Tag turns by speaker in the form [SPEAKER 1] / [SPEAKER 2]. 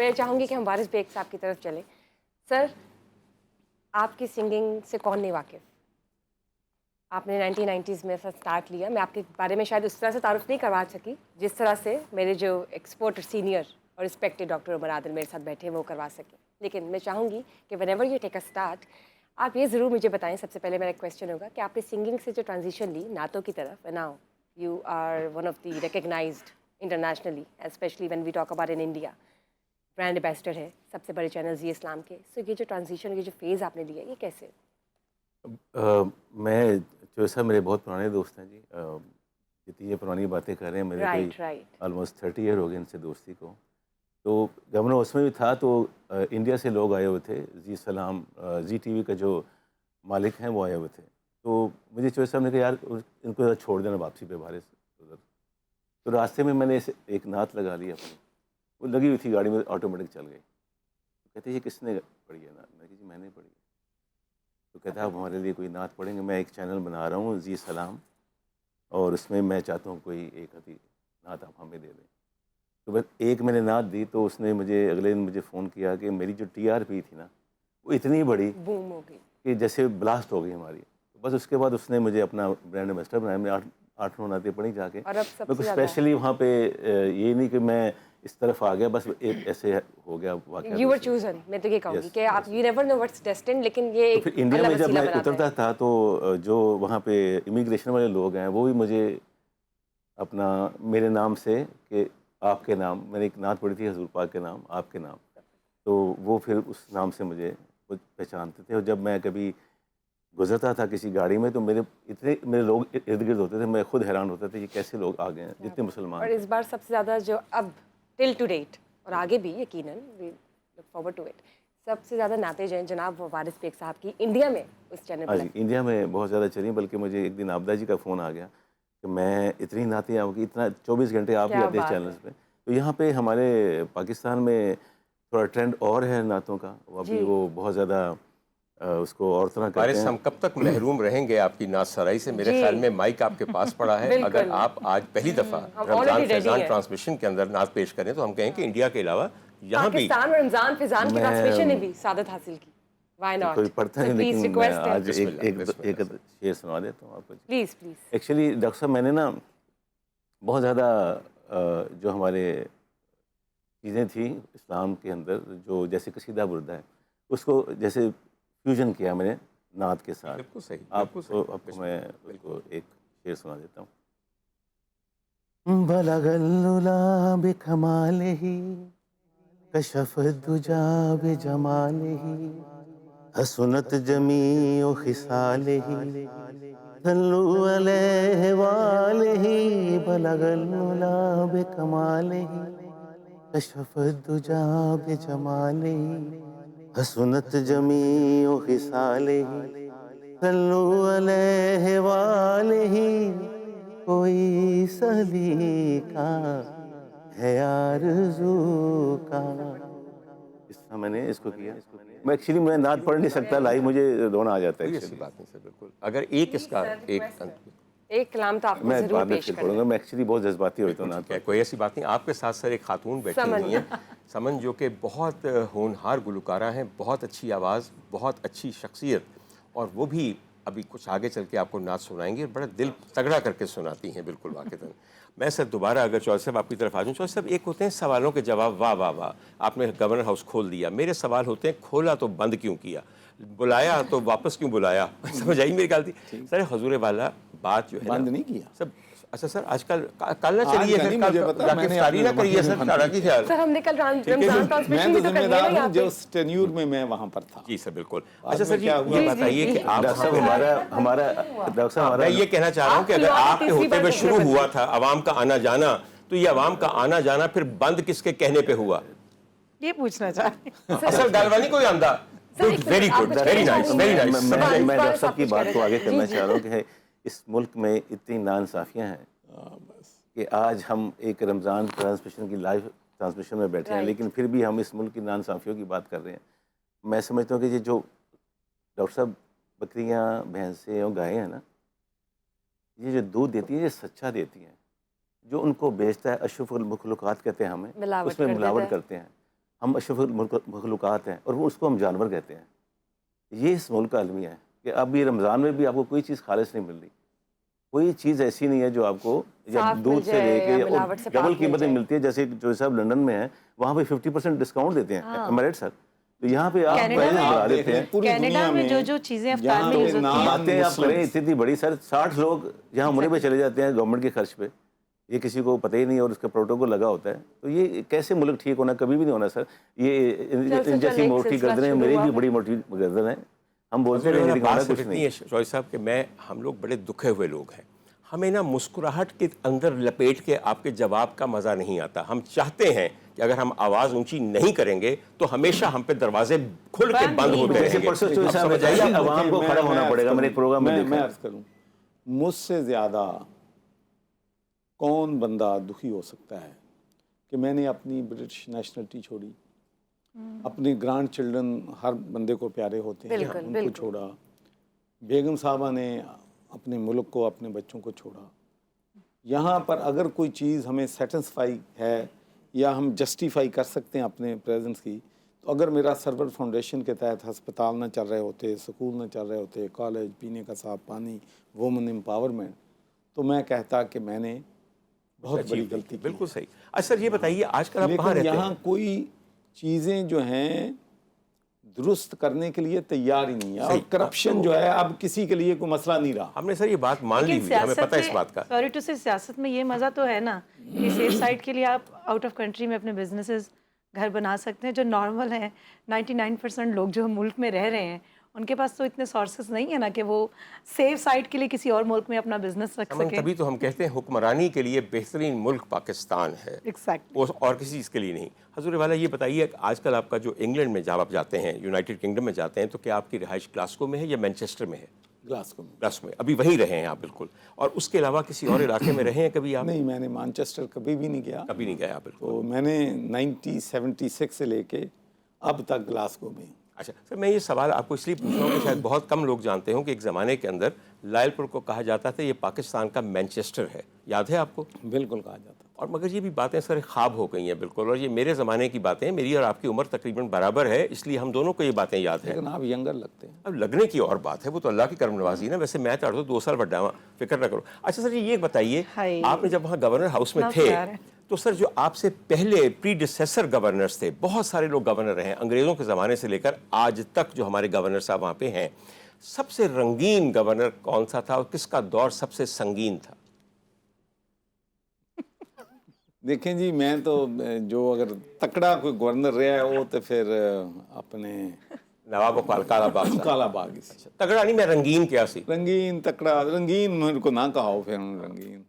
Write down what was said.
[SPEAKER 1] मैं चाहूँगी कि हम वारिस बेग साहब की तरफ चलें। सर, आपकी सिंगिंग से कौन नहीं वाकिफ़? आपने 1990s में ऐसा स्टार्ट लिया। मैं आपके बारे में शायद उस तरह से तारुफ़ नहीं करवा सकी, जिस तरह से मेरे जो एक्सपर्ट सीनियर और रिस्पेक्टेड डॉक्टर उमर आदिल मेरे साथ बैठे वो करवा सकें। लेकिन मैं चाहूँगी कि whenever you take a start, आप ये ज़रूर मुझे बताएं, सबसे पहले मेरा क्वेश्चन होगा कि आपने सिंगिंग से जो ट्रांजिशन ली नातों की तरफ, now you are one of the recognised internationally, specially when we talk about in India, brand ambassador है सबसे बड़े चैनल जी इस्लाम के। सो ये जो ट्रांजिशन, ये जो फेज़ आपने लिया, ये कैसे?
[SPEAKER 2] मैं जो सर मेरे बहुत पुराने दोस्त हैं जी। जितनी ये पुरानी बातें कर रहे हैं, मेरे कोई
[SPEAKER 1] राइट, राइट।
[SPEAKER 2] ऑलमोस्ट 30 ईयर हो गए इनसे दोस्ती को। तो गवर्नर उसमें भी था तो इंडिया से लोग आए हुए थे, जी सलाम जी टीवी का जो मालिक हैं वो आए हुए थे। तो मुझे चौधरी साहब ने कहा यार इनको ज़रा छोड़ देना वापसी पे बाहर से उधर। तो रास्ते में मैंने एक नात लगा ली अपनी, वो लगी हुई थी गाड़ी में, ऑटोमेटिक चल गई। कहते ये किसने पढ़ी है नात? मैं कहा जी मैंने पढ़ी है। तो कहता है आप हमारे लिए कोई नात पढ़ेंगे? मैं एक चैनल बना रहा हूँ जी सलाम, और उसमें मैं चाहता हूँ कोई एक आधी नात आप हमें दे दें। तो बस एक मैंने नात दी तो उसने मुझे अगले दिन मुझे फ़ोन किया कि मेरी जो टीआरपी थी ना वो इतनी बड़ी
[SPEAKER 1] बूम हो गई।
[SPEAKER 2] कि जैसे ब्लास्ट हो गई हमारी। तो बस उसके बाद उसने मुझे अपना ब्रांड एम्बेसडर बनाया। मैंने 8-9 नातें पढ़ी जाके।
[SPEAKER 1] और अब
[SPEAKER 2] मैं
[SPEAKER 1] सबसे
[SPEAKER 2] कुछ
[SPEAKER 1] ज़्यादा
[SPEAKER 2] स्पेशली वहाँ पे ये नहीं कि मैं इस तरफ आ गया, बस एक ऐसे हो गया वाक़या
[SPEAKER 1] यू वर
[SPEAKER 2] दूसरे।
[SPEAKER 1] चूज़न, मैं तो ये कहूँगी
[SPEAKER 2] यस,
[SPEAKER 1] कि आप
[SPEAKER 2] yes.
[SPEAKER 1] You never know what's destined, लेकिन ये
[SPEAKER 2] तो
[SPEAKER 1] एक
[SPEAKER 2] फिर इंडिया
[SPEAKER 1] अल्लाह
[SPEAKER 2] में जब
[SPEAKER 1] वसीला
[SPEAKER 2] मैं
[SPEAKER 1] बनाता
[SPEAKER 2] उतरता
[SPEAKER 1] है।
[SPEAKER 2] था तो जो वहाँ पे इमिग्रेशन वाले लोग हैं वो भी मुझे अपना मेरे नाम से कि आपके नाम, मैंने एक नात पढ़ी थी हज़ूर पाक के नाम, आपके नाम, तो वो फिर उस नाम से मुझे वो पहचानते थे। और जब मैं कभी गुज़रता था किसी गाड़ी में तो मेरे लोग इर्द-गिर्द होते थे, मैं खुद हैरान होता था ये कैसे लोग आ गए हैं,
[SPEAKER 1] क्या
[SPEAKER 2] जितने
[SPEAKER 1] बात है।
[SPEAKER 2] मुसलमान
[SPEAKER 1] और
[SPEAKER 2] थे।
[SPEAKER 1] इस बार सबसे ज़्यादा जो अब टिल टू डेट और आगे भी यकीनन we look forward to it, सबसे ज़्यादा नाते जो हैं जनाब वो वारिस बेग साहब की इंडिया में उस चैनल
[SPEAKER 2] हाँ
[SPEAKER 1] पर
[SPEAKER 2] जी,
[SPEAKER 1] लगती
[SPEAKER 2] इंडिया में बहुत ज़्यादा चली, बल्कि मुझे एक दिन आपदा जी का फ़ोन आ गया कि मैं इतनी नातें आपकी, इतना 24 घंटे आप भी
[SPEAKER 1] क्या
[SPEAKER 2] आते हैं
[SPEAKER 1] बात
[SPEAKER 2] चैनल्स
[SPEAKER 1] है।
[SPEAKER 2] पे। तो यहाँ पे हमारे पाकिस्तान में थोड़ा ट्रेंड और है नातों का, वो
[SPEAKER 1] जी।
[SPEAKER 2] अभी वो बहुत ज़्यादा उसको और तरह करते
[SPEAKER 3] वारिस, हम कब तक
[SPEAKER 2] हैं।
[SPEAKER 3] महरूम रहेंगे आपकी नात सराई से? मेरे
[SPEAKER 1] जी।
[SPEAKER 3] ख्याल में माइक आपके पास पड़ा है। अगर
[SPEAKER 1] बिल्कुल।
[SPEAKER 3] आप आज पहली दफ़ा
[SPEAKER 1] हम
[SPEAKER 3] रमज़ान
[SPEAKER 1] ऑलरेडी रेडी
[SPEAKER 3] फैज़ान
[SPEAKER 1] हैं।
[SPEAKER 3] ट्रांसमिशन के अंदर नात पेश करें तो हम कहें कि इंडिया के अलावा यहाँ भी
[SPEAKER 1] पाकिस्तान और रमज़ान फ़िज़ान की ट्रांसमिशन ने
[SPEAKER 2] मैं
[SPEAKER 1] भी सादत हासिल की। व्हाई
[SPEAKER 2] कोई
[SPEAKER 1] नॉट?
[SPEAKER 2] पढ़ता
[SPEAKER 1] सो
[SPEAKER 2] नहीं, लेकिन
[SPEAKER 1] प्लीज़
[SPEAKER 2] मैं
[SPEAKER 1] रिक्वेस्ट है।
[SPEAKER 2] आज एक
[SPEAKER 3] बिस्मिल्लाह
[SPEAKER 2] एक
[SPEAKER 3] बिस्मिल्लाह
[SPEAKER 2] एक
[SPEAKER 3] सर।
[SPEAKER 2] शेर सुना देता हूँ आपको।
[SPEAKER 1] Please, please.
[SPEAKER 2] एक्चुअली डॉक्टर साहब मैंने ना बहुत ज़्यादा जो हमारे चीज़ें थी इस्लाम के अंदर, जो जैसे कसीदा बुर्दा है, उसको जैसे फ्यूजन किया मैंने नात के साथ।
[SPEAKER 3] बिल्कुल सही, बिल्कुल
[SPEAKER 2] आपको
[SPEAKER 3] सही।
[SPEAKER 2] आपको मैं
[SPEAKER 3] बिस्मिल्लाह, बिल्कुल।
[SPEAKER 2] उसको एक शेर सुना देता हूँ। बलगल्लुला बिकमालिही कशफद्दुजा बिजमालिही हसनत जमीउ खिसालिही सल्लु अलैहि वालिही बलगल्लुला बिकमालिही कशफद्दुजा बिजमालिही हसनत जमीउ खिसालिही सल्लु अलैहि वालिही कोई सलीका है आरज़ू का। इस तरह मैंने इसको किया। मैं एक्चुअली मैं नात पढ़ नहीं सकता लाइव, मुझे रोना आ जाता है
[SPEAKER 3] कोई ऐसी
[SPEAKER 2] एक्चुअली।
[SPEAKER 3] बात नहीं सर, बिल्कुल। अगर एक
[SPEAKER 1] प्लीज़
[SPEAKER 3] इसका
[SPEAKER 1] सर,
[SPEAKER 3] एक
[SPEAKER 1] रिक्वेस्ट है। एक कलाम तो आपको
[SPEAKER 2] मैं
[SPEAKER 1] ज़रूर
[SPEAKER 2] बाद में
[SPEAKER 1] पेश
[SPEAKER 2] फिर
[SPEAKER 1] करना
[SPEAKER 2] पढ़ूँगा,
[SPEAKER 1] है।
[SPEAKER 2] मैं एक्चुअली बहुत जज़्बाती होता हूँ
[SPEAKER 3] बिल्कुल
[SPEAKER 2] नात
[SPEAKER 3] ठीक है,
[SPEAKER 2] पढ़ते
[SPEAKER 3] कोई
[SPEAKER 2] वक़्त।
[SPEAKER 3] ऐसी बात नहीं। आपके साथ सर एक खातून बैठी
[SPEAKER 1] समन।
[SPEAKER 3] हुई हैं, समन, जो कि बहुत होनहार गुलकारा हैं, बहुत अच्छी आवाज़, बहुत अच्छी शख्सियत, और वो भी अभी कुछ आगे चल के आपको नात सुनाएंगे। बड़ा दिल तगड़ा करके सुनाती हैं, बिल्कुल वाक़ईतन। मैं सर दोबारा अगर चौधरी साहब आपकी तरफ आ जाऊँ। चौधरी साहब, एक होते हैं सवालों के जवाब, वाह वाह वाह, आपने गवर्नर हाउस खोल दिया। मेरे सवाल होते हैं खोला तो बंद क्यों किया, बुलाया तो वापस क्यों बुलाया? समझ आई मेरी गलती? सर हज़ूर वाला बात जो है ना,
[SPEAKER 4] बंद नहीं किया।
[SPEAKER 3] सब अच्छा सर, आजकल कल ना
[SPEAKER 4] आज
[SPEAKER 3] चलिए,
[SPEAKER 4] का
[SPEAKER 3] फिर
[SPEAKER 4] नहीं,
[SPEAKER 3] कल
[SPEAKER 4] मुझे पता,
[SPEAKER 3] जाके
[SPEAKER 4] मैंने
[SPEAKER 3] इफ्तारी
[SPEAKER 4] अपने
[SPEAKER 3] ना करिए
[SPEAKER 4] ज़माने
[SPEAKER 3] सर,
[SPEAKER 4] में
[SPEAKER 3] सारा
[SPEAKER 4] बंद
[SPEAKER 3] की
[SPEAKER 4] किया।
[SPEAKER 3] ख्याल।
[SPEAKER 1] सर हमने कल
[SPEAKER 3] ठीक है
[SPEAKER 1] रमज़ान
[SPEAKER 3] जी,
[SPEAKER 1] ट्रांसमिशन
[SPEAKER 4] मैं
[SPEAKER 1] भी
[SPEAKER 4] तो
[SPEAKER 1] तो करनी है ना
[SPEAKER 4] ज़िम्मेदार
[SPEAKER 1] यहाँ
[SPEAKER 4] हूँ
[SPEAKER 1] पे।
[SPEAKER 4] जिस टेन्यूर में मैं वहाँ पर था।
[SPEAKER 3] जी सर, बिल्कुल।
[SPEAKER 4] बाद
[SPEAKER 3] अच्छा सर
[SPEAKER 4] में
[SPEAKER 3] जी,
[SPEAKER 4] क्या हुआ
[SPEAKER 3] ये
[SPEAKER 1] जी,
[SPEAKER 4] पता
[SPEAKER 3] बताइए
[SPEAKER 1] जी,
[SPEAKER 3] कि
[SPEAKER 1] जी।
[SPEAKER 3] आप
[SPEAKER 2] डॉक्टर
[SPEAKER 3] वहाँ
[SPEAKER 2] साहब
[SPEAKER 3] पे,
[SPEAKER 2] हमारा डॉक्टर साहब
[SPEAKER 3] हाँ, मैं
[SPEAKER 2] हमारा
[SPEAKER 3] ये कहना चाह रहा हूँ
[SPEAKER 1] आप
[SPEAKER 3] कि अगर
[SPEAKER 1] खुलवा के
[SPEAKER 3] आपके
[SPEAKER 1] तीसरी
[SPEAKER 3] होते
[SPEAKER 1] बार
[SPEAKER 3] हुए
[SPEAKER 1] चक्कर
[SPEAKER 3] शुरू
[SPEAKER 1] बंद
[SPEAKER 3] हुआ
[SPEAKER 1] की।
[SPEAKER 3] था अवाम का आना जाना, तो ये अवाम का आना जाना फिर बंद किसके कहने पे हुआ?
[SPEAKER 5] ये पूछना चाह रही हूँ।
[SPEAKER 3] असल गलवानी कोई आंदा।
[SPEAKER 1] सर,
[SPEAKER 3] गुड,
[SPEAKER 1] एक
[SPEAKER 3] वेरी
[SPEAKER 1] मिनट, आप
[SPEAKER 3] गुड,
[SPEAKER 1] कुछ
[SPEAKER 3] वेरी
[SPEAKER 1] कहना चाह
[SPEAKER 3] नाइस,
[SPEAKER 1] रही
[SPEAKER 3] वेरी
[SPEAKER 1] हैं?
[SPEAKER 3] नाइस। समझ आई।
[SPEAKER 2] मैं डॉक्टर
[SPEAKER 1] वारिस
[SPEAKER 2] साहब
[SPEAKER 1] आप
[SPEAKER 2] की
[SPEAKER 1] कुछ
[SPEAKER 2] बात
[SPEAKER 1] कहना
[SPEAKER 2] को
[SPEAKER 1] चाह
[SPEAKER 2] आगे
[SPEAKER 1] रहे हैं? जी,
[SPEAKER 2] करना
[SPEAKER 1] जी।
[SPEAKER 2] चाह रहा हूँ कि इस मुल्क में इतनी नाइंसाफ़ियाँ हैं कि आज हम एक रमज़ान ट्रांसमिशन की लाइव ट्रांसमिशन में बैठे हैं,
[SPEAKER 1] राइट।
[SPEAKER 2] लेकिन फिर भी हम इस मुल्क की नाइंसाफ़ियों की बात कर रहे हैं। मैं समझता हूँ कि ये जो डॉक्टर साहब बकरियाँ, भैंसें और गायें हैं ना, ये जो दूध देती हैं ये सच्चा देती हैं। जो उनको बेचता है अशरफुल मखलूक़ात कहते हैं हमें,
[SPEAKER 1] मिलावट
[SPEAKER 2] उसमें
[SPEAKER 1] कर देता
[SPEAKER 2] मिलावट
[SPEAKER 1] है।
[SPEAKER 2] करते हैं। हम अशरफुल मखलूक़ात हैं और वो उसको हम जानवर कहते हैं। ये इस मुल्क का अलमिया है कि अब ये रमज़ान में भी आपको कोई चीज़ खालिस नहीं मिल रही, कोई चीज़ ऐसी नहीं है जो आपको या
[SPEAKER 1] साफ
[SPEAKER 2] दूध
[SPEAKER 1] मिल
[SPEAKER 2] से
[SPEAKER 1] जाए
[SPEAKER 2] लेके
[SPEAKER 1] या
[SPEAKER 2] और
[SPEAKER 1] मिलावट से
[SPEAKER 2] डबल
[SPEAKER 1] पाक मिल
[SPEAKER 2] कीमतें
[SPEAKER 1] जाए।
[SPEAKER 2] मिलती है। जैसे जो साहब लंदन में है वहाँ पे 50% डिस्काउंट देते हैं,
[SPEAKER 1] हाँ।
[SPEAKER 2] Right sir? तो यहाँ पे आप
[SPEAKER 5] कनाडा
[SPEAKER 2] पहले
[SPEAKER 5] में
[SPEAKER 2] बढ़ा
[SPEAKER 4] आप
[SPEAKER 2] देते
[SPEAKER 4] देखें,
[SPEAKER 2] हैं।
[SPEAKER 4] पूरी
[SPEAKER 5] कनाडा
[SPEAKER 4] दुनिया
[SPEAKER 5] में जो चीजें अफ्तार
[SPEAKER 4] जहाँ
[SPEAKER 5] में
[SPEAKER 4] पे
[SPEAKER 5] यूज होती हैं,
[SPEAKER 4] नान
[SPEAKER 2] बातें आप करें
[SPEAKER 4] मुस्लिम्स,
[SPEAKER 2] इतनी बड़ी सर, 60 लोग यहाँ उम्रे पे चले जाते हैं गवर्नमेंट के खर्च पे, ये किसी को पता ही नहीं और उसका प्रोटोकॉल लगा होता है। तो ये कैसे मुल्क ठीक होना, कभी भी नहीं होना सर। ये
[SPEAKER 1] चल
[SPEAKER 2] इन जैसी
[SPEAKER 1] एक
[SPEAKER 2] मोटी
[SPEAKER 1] सिलसिला
[SPEAKER 2] गर्दनें
[SPEAKER 1] शुरू
[SPEAKER 2] मेरी
[SPEAKER 1] हुआ
[SPEAKER 2] भी
[SPEAKER 1] है।
[SPEAKER 2] बड़ी मोटी गर्दन है, हम बोलते
[SPEAKER 3] मेरा
[SPEAKER 2] रहेंगे लेकिन होना
[SPEAKER 3] बात
[SPEAKER 2] कुछ
[SPEAKER 3] सिर्फ
[SPEAKER 2] नहीं
[SPEAKER 3] इतनी है शौरी साहब कि हम लोग बड़े दुखे हुए लोग हैं। हमें ना मुस्कुराहट के अंदर लपेट के आपके जवाब का मज़ा नहीं आता। हम चाहते हैं कि अगर हम आवाज़ ऊंची नहीं करेंगे तो हमेशा हम पे दरवाजे खुल के
[SPEAKER 5] बंद
[SPEAKER 3] बंद
[SPEAKER 5] नहीं
[SPEAKER 3] होते
[SPEAKER 5] होंगे।
[SPEAKER 2] जैसे
[SPEAKER 3] रहेंगे।
[SPEAKER 2] परसों
[SPEAKER 3] आप
[SPEAKER 2] चौधरी साहब
[SPEAKER 3] समझ आइए,
[SPEAKER 2] बताइए, आवाम को खड़ा होना पड़ेगा। मैंने एक प्रोग्राम में
[SPEAKER 4] मैं
[SPEAKER 2] देखा।
[SPEAKER 4] अर्ज करूं, मुझसे ज़्यादा कौन बंदा दुखी हो सकता है कि मैंने अपनी ब्रिटिश नेशनलिटी छोड़ी, अपने ग्रैंड चिल्ड्रन हर बंदे को प्यारे होते हैं,
[SPEAKER 1] बिल्कुल,
[SPEAKER 4] उनको
[SPEAKER 1] बिल्कुल।
[SPEAKER 4] छोड़ा, बेगम साहबा ने अपने मुल्क को, अपने बच्चों को छोड़ा। यहाँ पर अगर कोई चीज़ हमें सेटिस्फाई है या हम जस्टिफाई कर सकते हैं अपने प्रेजेंस की, तो अगर मेरा सरवर फाउंडेशन के तहत अस्पताल न चल रहे होते, स्कूल न चल रहे होते, कॉलेज, पीने का साफ पानी, वुमेन एम्पावरमेंट, तो मैं कहता कि मैंने बहुत बड़ी गलती की।
[SPEAKER 3] बिल्कुल सही। अच्छा सर ये बताइए आजकल आप कहाँ
[SPEAKER 4] लेकिन
[SPEAKER 3] रहते
[SPEAKER 4] यहाँ
[SPEAKER 3] हैं?
[SPEAKER 4] कोई चीज़ें जो हैं दुरुस्त करने के लिए तैयार ही नहीं है, और
[SPEAKER 3] सही।
[SPEAKER 4] करप्शन जो है अब किसी के लिए कोई मसला नहीं रहा।
[SPEAKER 3] हमने सर ये बात मान ली
[SPEAKER 5] लेकिन
[SPEAKER 3] हुई है, हमें पता है इस बात का।
[SPEAKER 5] सॉरी टू से सियासत में ये मज़ा तो है ना कि सेफ साइड के लिए आप आउट ऑफ कंट्री में अपने बिजनेसेस घर बना सकते हैं जो नॉर्मल हैं। 99% लोग जो मुल्क में रह रहे हैं उनके पास तो इतने सोर्सेज नहीं है ना कि वो सेफ साइड के लिए किसी और मुल्क में अपना बिजनेस रख
[SPEAKER 3] अमन,
[SPEAKER 5] सकें।
[SPEAKER 3] तभी तो हम कहते हैं हुक्मरानी के लिए बेहतरीन मुल्क पाकिस्तान है,
[SPEAKER 5] एग्जैक्ट।
[SPEAKER 3] वो और किसी चीज़ के लिए नहीं। हजूर वाला ये बताइए आजकल आपका जो इंग्लैंड में जब आप जाते हैं, यूनाइटेड किंगडम में जाते हैं, तो क्या आपकी रिहाइश ग्लासगो में है या मैनचेस्टर में है?
[SPEAKER 4] ग्लासगो में।
[SPEAKER 3] ग्लासगो में, अभी वहीं रहे हैं आप बिल्कुल। और उसके अलावा किसी और इलाके में रहे हैं कभी आप?
[SPEAKER 4] नहीं, मैंने मैनचेस्टर कभी भी नहीं गया।
[SPEAKER 3] कभी नहीं गया बिल्कुल।
[SPEAKER 4] तो मैंने 1976 से लेके अब तक ग्लासगो में।
[SPEAKER 3] अच्छा सर, मैं ये सवाल आपको इसलिए पूछ रहा हूँ कि शायद बहुत कम लोग जानते हों कि एक ज़माने के अंदर लायलपुर को कहा जाता था ये पाकिस्तान का मैनचेस्टर है, याद है आपको?
[SPEAKER 4] बिल्कुल कहा जाता।
[SPEAKER 3] और मगर ये भी बातें सर ख्वाब हो गई हैं बिल्कुल, और ये मेरे ज़माने की बातें हैं। मेरी और आपकी उम्र तकरीबन बराबर है, इसलिए हम दोनों को ये बातें याद हैं।
[SPEAKER 4] लेकिन आप यंगर लगते हैं।
[SPEAKER 3] अब लगने की और बात है, वो तो अल्लाह की करम नवाजी ना। वैसे मैं तो 2 साल बढ़ा, फिक्र ना करो। अच्छा सर ये बताइए,
[SPEAKER 5] हाय।
[SPEAKER 3] आपने जब वहाँ गवर्नर हाउस में
[SPEAKER 5] इतना
[SPEAKER 3] थे
[SPEAKER 5] प्यार है।
[SPEAKER 3] तो सर जो आपसे पहले प्रीडिसेसर गवर्नर्स थे, बहुत सारे लोग गवर्नर रहे हैं अंग्रेज़ों के ज़माने से लेकर आज तक, जो हमारे गवर्नर साहब वहाँ पे हैं, सबसे रंगीन गवर्नर कौन सा था और किसका दौर सबसे संगीन था?
[SPEAKER 4] देखें जी, मैं तो जो अगर तकड़ा कोई गवर्नर रहा है वो तो फिर अपने
[SPEAKER 3] नवाब काला बाग साहब।
[SPEAKER 4] काला बाग।
[SPEAKER 3] तगड़ा नहीं, मैं रंगीन क्या सी।
[SPEAKER 4] रंगीन तकड़ा, रंगीन मेरे को ना कहो फिर रंगीन।